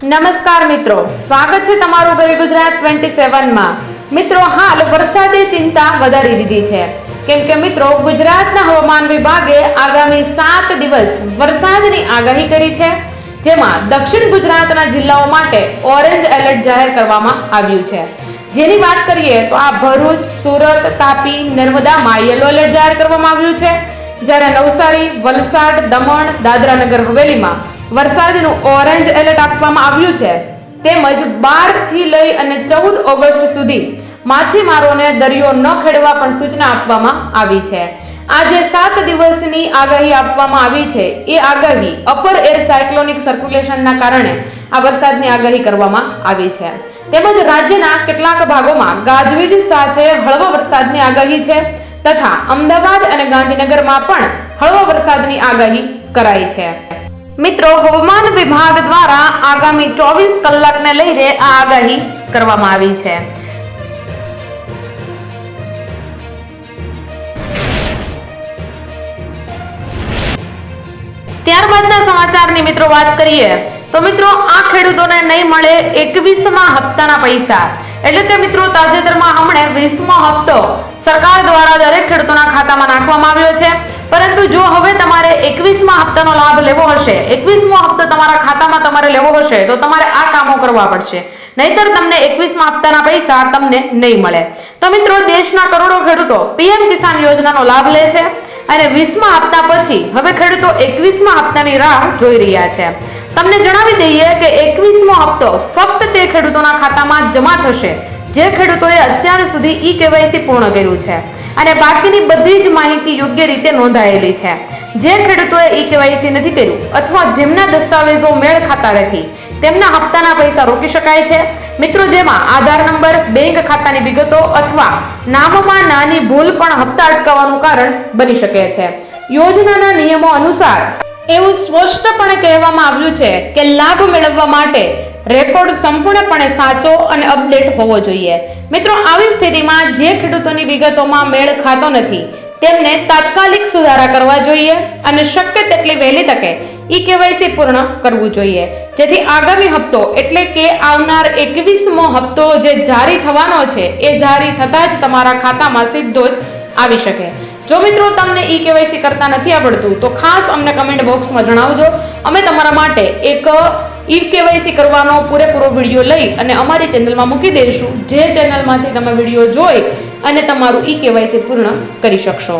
નમસ્કાર મિત્રો, સ્વાગત છે તમારું ગરી ગુજરાત 27 માં। મિત્રો, હાલ વરસાદે ચિંતા વધારી દીધી છે, કેમ કે મિત્રો ગુજરાતના હવામાન વિભાગે આગામી 7 દિવસ વરસાદની આગાહી કરી છે, જેમાં દક્ષિણ ગુજરાતના જિલ્લાઓ માટે ઓરેન્જ એલર્ટ જાહેર કરવામાં આવ્યું છે। જેની વાત કરીએ તો આ ભરૂચ, સુરત, તાપી, નર્મદામાં યલો એલર્ટ જાહેર કરવામાં આવ્યું છે, જ્યારે નવસારી, વલસાડ, દમણ, દાદરા નગર હવેલીમાં વરસાદનું ઓરેન્જ એલર્ટ આપવામાં આવ્યું છે। તેમજ 12 થી લઈ અને 14 ઓગસ્ટ સુધી માછીમારોને દરિયો ન ખેડવા પણ સૂચના આપવામાં આવી છે। આજે 7 દિવસની આગાહી આપવામાં આવી છે। એ આગાહી અપર એર સાયક્લોનિક સર્ક્યુલેશનના કારણે આ વરસાદની આગાહી કરવામાં આવી છે। તેમજ રાજ્યના કેટલાક ભાગોમાં ગાજવીજ સાથે હળવા વરસાદની આગાહી છે, તથા અમદાવાદ અને ગાંધીનગરમાં પણ હળવા વરસાદની આગાહી કરાઈ છે। મિત્રો, હવામાન વિભાગ દ્વારા આગામી 24 કલાકને લઈને આ આગાહી કરવામાં આવી છે। ત્યારબાદના સમાચારની મિત્રો વાત કરીએ તો મિત્રો આ ખેડૂતોને નહીં મળે 21મા હપ્તાના પૈસા। એટલે કે મિત્રો તાજેતરમાં હમણે 20મો હપ્તો સરકાર દ્વારા દરેક ખેડૂતોના ખાતામાં નાખવામાં આવ્યો છે, પરંતુ જો હવે તમારે 21મા હપ્તાનો લાભ લેવો હશે, 21મો હપ્તો તમારા ખાતામાં તમારે લેવો હશે, તો તમારે આ કામો કરવા પડશે, નહીતર તમને 21મા હપ્તાના પૈસા તમને નહીં મળે। તો મિત્રો દેશના કરોડો ખેડૂતો પીએમ કિસાન યોજનાનો લાભ લે છે અને 20મા હપ્તા પછી હવે ખેડૂતો 21મા હપ્તાની રાહ જોઈ રહ્યા છે। તમને જણાવી દઈએ કે 21મો હપ્તો ફક્ત તે ખેડૂતોના ખાતામાં જમા થશે જે ખેડૂતોએ અત્યાર સુધી ઈ-કેવાયસી પૂર્ણ કર્યું છે અને બાકીની બધી જ માહિતી યોગ્ય રીતે નોંધાયેલી છે। જે ખેડૂતોએ ઈ-કેવાયસી નથી કર્યું અથવા જેમના દસ્તાવેજો મેળ ખાતા નથી, તેમના હપ્તાના પૈસા રોકી શકાય છે મિત્રો, જેમાં આધાર નંબર, બેંક ખાતાની વિગતો અથવા નામમાં નાની ભૂલ પણ હપ્તા અટકાવવાનું કારણ બની શકે છે। યોજનાના નિયમો અનુસાર એવું સ્પષ્ટપણે કહેવામાં આવ્યું છે કે લાભ મેળવવા માટે રેકોર્ડ સંપૂર્ણપણે સાચો અને અપડેટ હોવો જોઈએ। મિત્રો, આવી સ્થિતિમાં જે ખેડૂતોની વિગતોમાં મેળ ખાતો નથી તેમને તાત્કાલિક સુધારા કરવા જોઈએ અને શક્ય તેટલી વહેલી તકે ઈ-કેવાયસી પૂર્ણ કરવું જોઈએ, જેથી આગામી હપ્તો એટલે કે આવનાર 21મો હપ્તો જે જારી થવાનો છે એ જારી થતા જ તમારા ખાતામાં સીધો જ આવી શકે। જો મિત્રો તમને ઈ-કેવાયસી કરતા નથી આવડતું તો ખાસ અમને કમેન્ટ બોક્સમાં જણાવજો, અમે તમારા માટે એક ઈ-કેવાયસી કરવાનો પૂરેપૂરો વિડીયો લઈ અને અમારી ચેનલમાં મૂકી દઈશું, જે ચેનલમાંથી તમે વિડીયો જોઈ અને તમારું ઈ-કેવાયસી પૂર્ણ કરી શકશો।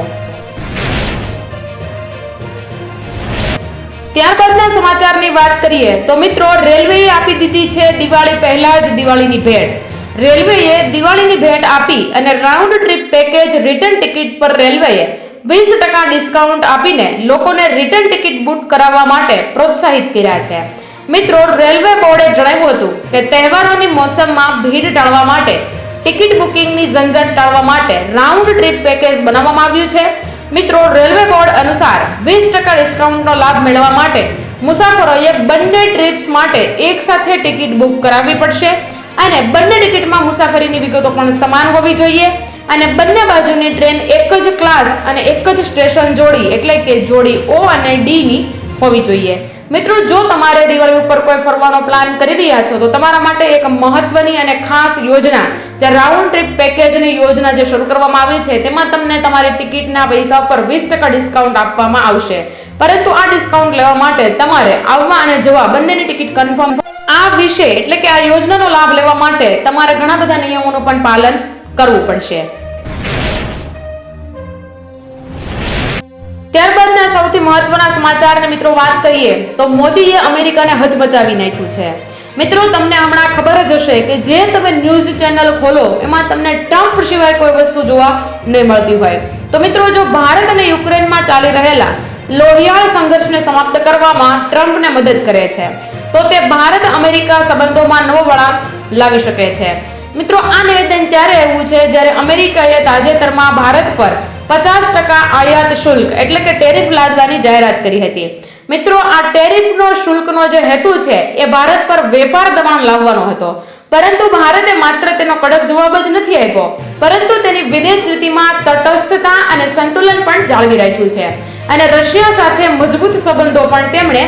ત્યારબાદના સમાચારની વાત કરીએ તો મિત્રો રેલવેએ આપી દીધી છે દિવાળી પહેલા જ દિવાળીની ભેટ। રેલવેએ દિવાળીની ભેટ આપી અને round trip package return ticket પર રેલવેએ 20% ડિસ્કાઉન્ટ આપીને લોકોને રિટર્ન ટિકિટ બુક કરાવવા માટે પ્રોત્સાહિત કર્યા છે। મિત્રો, રેલવે બોર્ડે જણાવ્યું હતું કે તહેવારોની મોસમમાં ભીડ ટાળવા માટે ટિકિટ બુકિંગની ઝંઝટ ટાળવા માટે રાઉન્ડ ટ્રીપ પેકેજ બનાવવામાં આવ્યું છે। મિત્રો, રેલવે બોર્ડ અનુસાર 20% ડિસ્કાઉન્ટનો લાભ મેળવવા માટે મુસાફરોએ બંને ટ્રીપ્સ માટે એકસાથે ટિકિટ બુક કરાવવી પડશે અને બંને ટિકિટમાં મુસાફરીની વિગતો પણ સમાન હોવી જોઈએ અને બંને બાજુની ટ્રેન એક જ ક્લાસ અને એક જ સ્ટેશન જોડી એટલે કે જોડી O અને D ની હોવી જોઈએ। મિત્રો, જો તમારે દિવાળી ઉપર કોઈ ફરવાનો પ્લાન કરી રહ્યા છો તો તમારા માટે એક મહત્વની અને ખાસ યોજના જે રાઉન્ડ ટ્રીપ પેકેજની યોજના જે શરૂ કરવામાં આવી છે તેમાં તમને તમારી ટિકિટના પૈસા પર 20% ડિસ્કાઉન્ટ આપવામાં આવશે, પરંતુ આ ડિસ્કાઉન્ટ લેવા માટે તમારે આવવા અને જવા બંનેની ટિકિટ કન્ફર્મ આ વિશે એટલે કે આ યોજનાનો લાભ લેવા માટે તમારે ઘણા બધા નિયમોનું પણ પાલન કરવું પડશે। ત્યારબાદના સૌથી મહત્વના સમાચારની મિત્રો વાત કરીએ તો મોદીએ અમેરિકાને હચમચાવી નાખ્યું છે। મિત્રો, તમને હમણાં ખબર જ હશે કે જે તમે ન્યૂઝ ચેનલ ખોલો એમાં તમને ટ્રમ્પ સિવાય કોઈ વસ્તુ જોવા નહીં મળતી હોય। તો મિત્રો, જો ભારત અને યુક્રેનમાં ચાલી રહેલા લોહિયાળ સંઘર્ષને સમાપ્ત કરવામાં ટ્રમ્પને મદદ કરે છે તો તે ભારત અમેરિકા સંબંધોમાં નવો વળાંક લાવી શકે છે। મિત્રો, આ નિવેદન ત્યારે આવ્યું છે જ્યારે અમેરિકાએ તાજેતરમાં ભારત પર 50% આયાત શુલ્ક એટલે કે ટેરિફ લાદવાની જાહેરાત કરી હતી। મિત્રો, આ ટેરિફનો શુલ્કનો જે હેતુ છે એ ભારત પર વેપાર દબાણ લાવવાનો હતો, પરંતુ ભારતે માત્ર તેનો કડક જવાબ જ નથી આપ્યો, પરંતુ તેની વિદેશ નીતિમાં તટસ્થતા અને સંતુલન પણ જાળવી રાખ્યું છે। અને રશિયા સાથે મજબૂત સંબંધો પણ તેમણે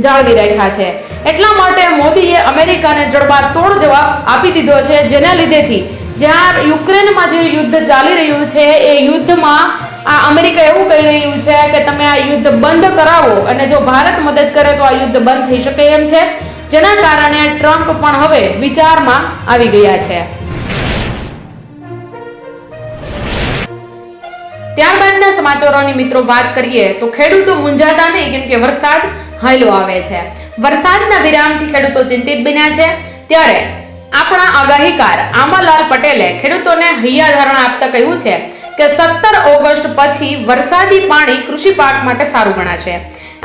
જાળવી રાખ્યા છે. એટલા માટે મોદીએ અમેરિકાને જડબાતોડ જવાબ આપી દીધો છે, જેના લીધેથી જ્યાં યુક્રેનમાં જે યુદ્ધ ચાલી રહ્યું છે એ યુદ્ધમાં આ અમેરિકા એવું કહી રહ્યું છે કે તમે આ યુદ્ધ બંધ કરાવો, અને જો ભારત મદદ કરે તો આ યુદ્ધ બંધ થઈ શકે એમ છે, જેના કારણે ટ્રમ્પ પણ હવે વિચારમાં આવી ગયા છે. ત્યારબાદના સમાચારોની મિત્રો વાત કરીએ તો ખેડૂતો મૂંઝાતા નહીં, કેમ કે વરસાદ હાલ્યો આવે છે. વરસાદના વિરામથી ખેડૂતો ચિંતિત બન્યા છે. ત્યારે આપણા આગાહીકાર આંબાલાલ પટેલે ખેડૂતોને હૈયાધારણા આપતા કહ્યું છે કે 17 ઓગસ્ટ પછી વરસાદી પાણી કૃષિ પાક માટે સારું ગણાશે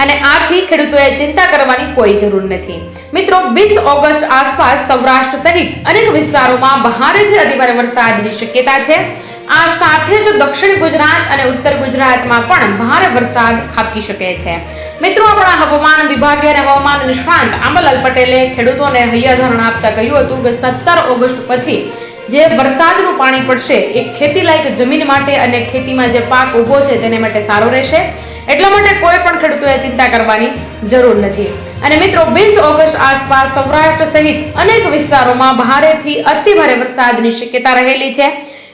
અને આથી ખેડૂતોએ ચિંતા કરવાની કોઈ જરૂર નથી. મિત્રો, 20 ઓગસ્ટ આસપાસ સૌરાષ્ટ્ર સહિત અનેક વિસ્તારોમાં ભારેથી અતિભારે વરસાદની શક્યતા છે. આ સાથે જ દક્ષિણ ગુજરાત અને ઉત્તર ગુજરાતમાં પણ ભારે વરસાદ ખાબકી શકે છે. મિત્રો, આપણા હવામાન વિભાગે અને હવામાન નિષ્ણાંત આંબાલાલ પટેલે ખેડૂતોને હૈયાધારણા આપતા કહ્યું હતું કે 17 ઓગસ્ટ પછી જે વરસાદનું પાણી પડશે એ ખેતીલાયક જમીન માટે અને ખેતીમાં જે પાક ઉભો છે તેને માટે સારો રહેશે. એટલા માટે કોઈ પણ ખેડૂતોએ ચિંતા કરવાની જરૂર નથી. અને મિત્રો, 20 ઓગસ્ટ આસપાસ સૌરાષ્ટ્ર સહિત અનેક વિસ્તારોમાં ભારેથી અતિભારે વરસાદની શક્યતા રહેલી છે.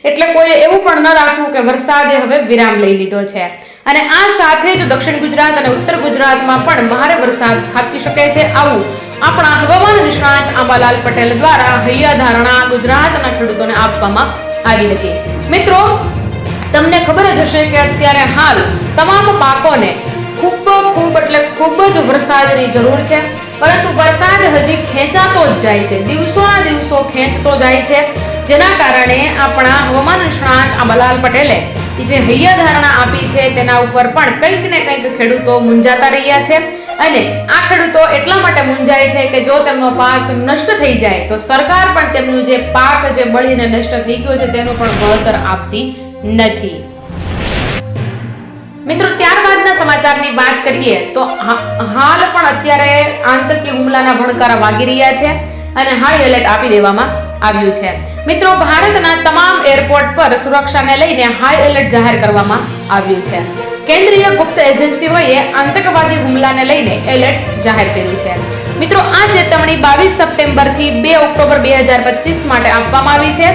એટલે કોઈ એવું પણ ન રાખવું કે વરસાદે હવે વિરામ લઈ લીધો છે. અને આ સાથે જ દક્ષિણ ગુજરાત અને ઉત્તર ગુજરાતમાં પણ ભારે વરસાદ ખાબકી શકે છે. આવું આપણા હવામાન નિષ્ણાત આંબાલાલ પટેલ દ્વારા હૈયાધારણા ગુજરાતના ખેડૂતોને આપવામાં આવી હતી. મિત્રો, તમને ખબર જ હશે કે અત્યારે હાલ તમામ પાકોને ખૂબ જ વરસાદની જરૂર છે, પરંતુ વરસાદ હજી ખેંચાતો જ જાય છે, દિવસોના દિવસો ખેંચતો જાય છે, જેના કારણે આપણા હવામાન નિષ્ણાત આંબાલાલ પટેલે જે હૈયાધારણા આપી છે તેના ઉપર પણ કંઈક ને કંઈક ખેડૂતો મૂંઝાતા રહ્યા છે. અને આ ખેડૂતો એટલા માટે મૂંઝાય છે કે જો તેમનો પાક નષ્ટ થઈ જાય તો સરકાર પણ તેમનું જે પાક જે બળીને નષ્ટ થઈ ગયો છે તેનું પણ વળતર આપતી નથી. મિત્રો, ત્યારબાદના સમાચારની વાત કરીએ તો હાલ પણ અત્યારે આતંકી હુમલાના ભણકારા વાગી રહ્યા છે અને હાઈ એલર્ટ આપી દેવામાં આવ્યું છે. મિત્રો, ભારતના તમામ એરપોર્ટ પર સુરક્ષાને લઈને હાઈ એલર્ટ જાહેર કરવામાં આવ્યું છે. કેન્દ્રીય ગુપ્ત એજન્સીઓએ આતંકવાદી હુમલાને લઈને એલર્ટ જાહેર કર્યું છે. મિત્રો, આ ચેતવણી 22 સપ્ટેમ્બરથી 2 ઓક્ટોબર 2025 માટે આપવામાં આવી છે.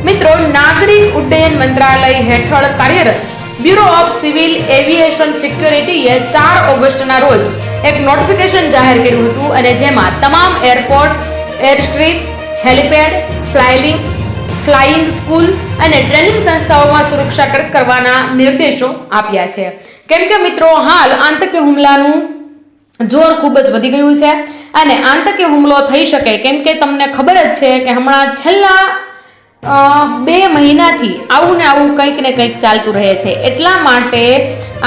મિત્રો, નાગરિક ઉડ્ડયન મંત્રાલય હેઠળ કાર્યરત બ્યુરો ઓફ સિવિલ એવિએશન સિક્યોરિટીએ 4 ઓગસ્ટના રોજ એક નોટિફિકેશન જાહેર કર્યું હતું અને જેમાં તમામ airports, airstrip, helipad, flying school અને ટ્રેનિંગ સંસ્થાઓમાં સુરક્ષા કડક કરવાના નિર્દેશો આપ્યા છે. કેમ કે મિત્રો, હાલ આતંકી હુમલાનું જોર ખૂબ જ વધી ગયું છે અને આતંકી હુમલો થઈ શકે, કેમ કે તમને ખબર જ છે કે હમણાં છેલ્લા 2 મહિનાથી આવું ને આવું કંઈક ને કંઈક ચાલતું રહે છે. એટલા માટે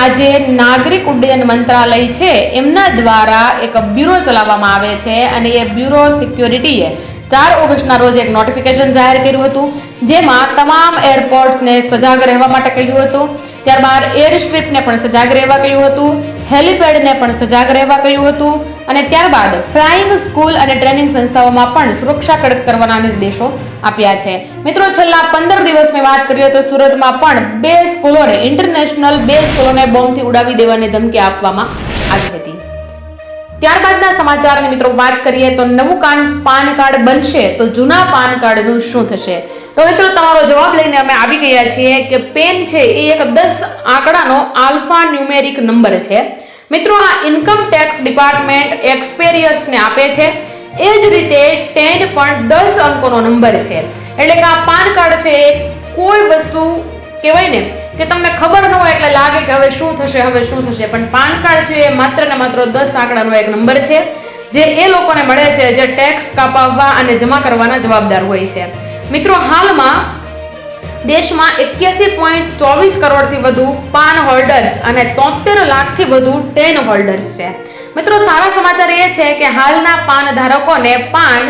આ જે નાગરિક ઉડ્ડયન મંત્રાલય છે એમના દ્વારા એક બ્યુરો ચલાવવામાં આવે છે અને એ બ્યુરો સિક્યોરિટીએ 4 ઓગસ્ટના રોજ એક નોટિફિકેશન જાહેર કર્યું હતું, જેમાં તમામ એરપોર્ટ્સને સજાગ રહેવા માટે કહ્યું હતું. ત્યારબાદ એર સ્ટ્રીપને પણ સજાગ રહેવા કહ્યું હતું, હેલિપેડને પણ સજાગ રહેવા કહ્યું હતું અને ત્યારબાદ ફ્લાઇંગ સ્કૂલ અને ટ્રેનિંગ સંસ્થાઓમાં પણ સુરક્ષા કડક કરવાના નિર્દેશો આપ્યા છે. મિત્રો, છેલ્લા 15 દિવસની વાત કરીએ તો સુરતમાં પણ 2 સ્કૂલોને ઇન્ટરનેશનલ 2 સ્કૂલોને બોમ્બથી ઉડાવી દેવાની ધમકી આપવામાં આવી હતી. ત્યારબાદના સમાચારની મિત્રો વાત કરીએ તો નવું પાન કાર્ડ બનશે તો જૂના પાન કાર્ડનું શું થશે? તો મિત્રો, તમારો જવાબ લઈને અમે આવી ગયા છીએ કે પેન છે એ એક 10 આંકડાનો આલ્ફા ન્યુમેરિક નંબર છે. મિત્રો, આ ઇન્કમ ટેક્સ ડિપાર્ટમેન્ટ એક્સપેરિયન્સને આપે છે. એ જ રીતે 10 પણ 10 અંકોનો નંબર છે. એટલે કે આ પાન કાર્ડ છે એ કોઈ વસ્તુ કહેવાય ને કે તમને ખબર ન હોય એટલે લાગે કે હવે શું થશે, પણ પાન કાર્ડ છે એ માત્ર ને માત્ર 10 આંકડાનો એક નંબર છે જે એ લોકોને મળે છે જે ટેક્સ કાપવા અને જમા કરવાના જવાબદાર હોય છે. મિત્રો, હાલમાં દેશમાં 81.24 કરોડથી વધુ પાન હોલ્ડર્સ અને 73 લાખથી વધુ ટેન હોલ્ડર્સ છે. મિત્રો, સારા સમાચાર એ છે કે હાલના પાન ધારકોને પાન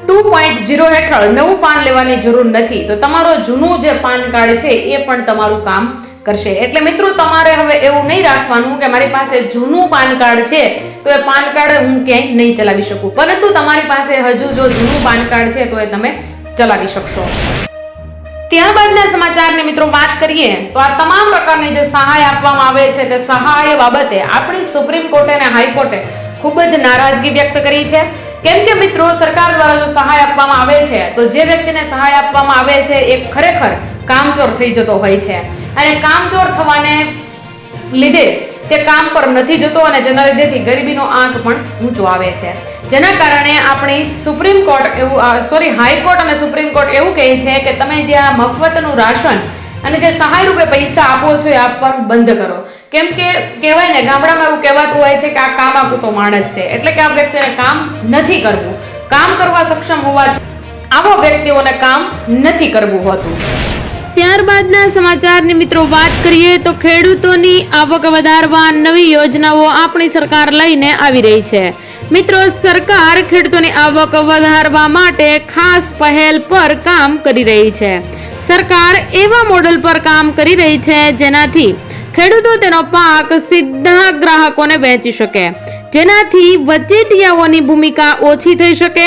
2.0 હેઠળ નવું પાન લેવાની જરૂર નથી. તો તમારું જૂનું જે પાન કાર્ડ છે એ પણ તમારું કામ કરશે. એટલે મિત્રો, તમારે હવે એવું નહીં રાખવાનું કે મારી પાસે જૂનું પાન કાર્ડ છે તો એ પાન કાર્ડ હું ક્યાંય નહીં ચલાવી શકું, પરંતુ તમારી પાસે હજુ જો જૂનું પાન કાર્ડ છે તો એ તમે ચલાવી શકશો. ત્યારબાદના સમાચારની મિત્રો વાત કરીએ તો આ તમામ પ્રકારની જે સહાય આપવામાં આવે છે તે સહાય બાબતે આપણી સુપ્રીમ કોર્ટે અને હાઈકોર્ટે ખૂબ જ નારાજગી વ્યક્ત કરી છે. કેમ કે મિત્રો સરકાર દ્વારા જો સહાય આપવામાં આવે છે તો જે વ્યક્તિને સહાય આપવામાં આવે છે એ ખરેખર કામચોર થઈ જતો હોય છે અને કામચોર થવાને લીધે તે કામ પર નથી જતો અને જેના લીધેથી ગરીબીનો આંક પણ ઊંચો આવે છે. જેના કારણે આપણી સુપ્રીમ કોર્ટ હાઈકોર્ટ અને સુપ્રીમ કોર્ટ એવું કહે છે કે તમે જે આ મફતનું રાશન અને જે સહાય રૂપે પૈસા આપો છો એ આપવાનું બંધ કરો. કેમ કે કહેવાય ને, ગામડામાં એવું કહેવાતું હોય છે કે આ કામાકૂટો માણસ છે, એટલે કે આ વ્યક્તિને કામ નથી કરવું. કામ કરવા સક્ષમ હોવા આવા વ્યક્તિઓને કામ નથી કરવું હોતું. ત્યારબાદના સમાચારની મિત્રો વાત કરીએ તો ખેડૂતોની આવક વધારવા નવી યોજનાઓ આપણી સરકાર લઈને આવી રહી છે. મિત્રો, સરકાર ખેડૂતોની આવક વધારવા માટે ખાસ પહેલ પર કામ કરી રહી છે. સરકાર એવા મોડેલ પર કામ કરી રહી છે જેનાથી ખેડૂતો તેનો પાક સીધા ગ્રાહકોને વેચી શકે, જેનાથી વચેટિયાઓની ભૂમિકા ઓછી થઈ શકે.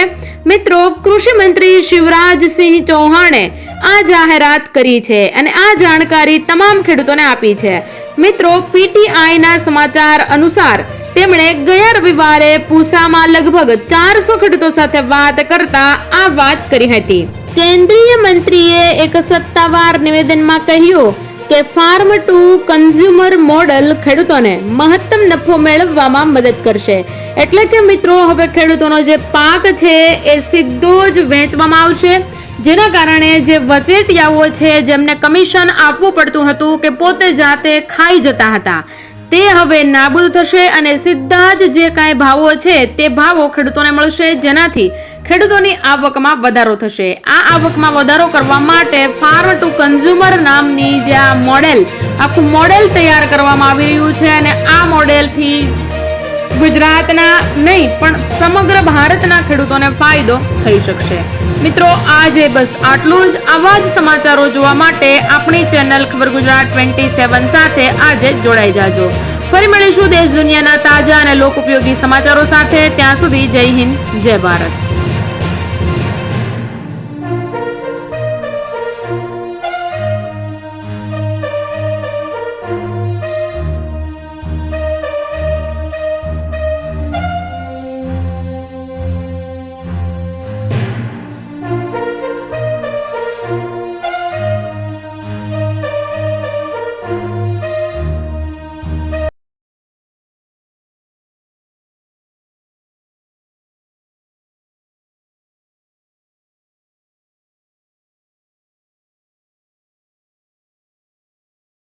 મિત્રો, કૃષિ મંત્રી શિવરાજસિંહ ચૌહાણે આ જાહેરાત કરી છે અને આ જાણકારી તમામ ખેડૂતોને આપી છે. મિત્રો, પીટીઆઈના સમાચાર અનુસાર તેમણે ગયા રવિવારે પૂસામાં લગભગ 400 ખેડૂતો સાથે વાત કરતા આ વાત કરી હતી. કેન્દ્રીય મંત્રીએ એક સત્તાવાર નિવેદનમાં કહ્યું કે ફાર્મ ટુ કન્ઝ્યુમર મોડલ ખેડૂતોને મહત્તમ નફો મેળવવામાં મદદ કરશે. એટલે કે મિત્રો, હવે ખેડૂતોનો જે પાક છે એ સીધો જ વેચવામાં આવશે, જેના કારણે જે વચેટિયાઓ છે જેમને કમિશન આપવું પડતું હતું કે પોતે જાતે ખાઈ જતા હતા, તે હવે નાબૂદ થશે અને સીધા જ જે કાંઈ ભાવો છે તે ભાવો ખેડૂતોને મળશે, જેનાથી ખેડૂતોની આવકમાં વધારો થશે. આ આવકમાં વધારો કરવા માટે ફાર્મ ટુ કન્ઝ્યુમર નામની જે આ આખું મોડેલ તૈયાર કરવામાં આવી રહ્યું છે અને આ મોડેલથી ગુજરાતના નહીં પણ સમગ્ર ભારતના ખેડૂતોને ફાયદો થઈ શકશે. મિત્રો, આજે બસ આટલું જ. આવા જ સમાચારો જોવા માટે આપણી ચેનલ ખબર ગુજરાત 27 સાથે આજે જોડાઈ જાજો. ફરી મળીશું દેશ દુનિયાના તાજા અને લોક ઉપયોગી સમાચારો સાથે. ત્યાં સુધી જય હિન્દ, જય ભારત.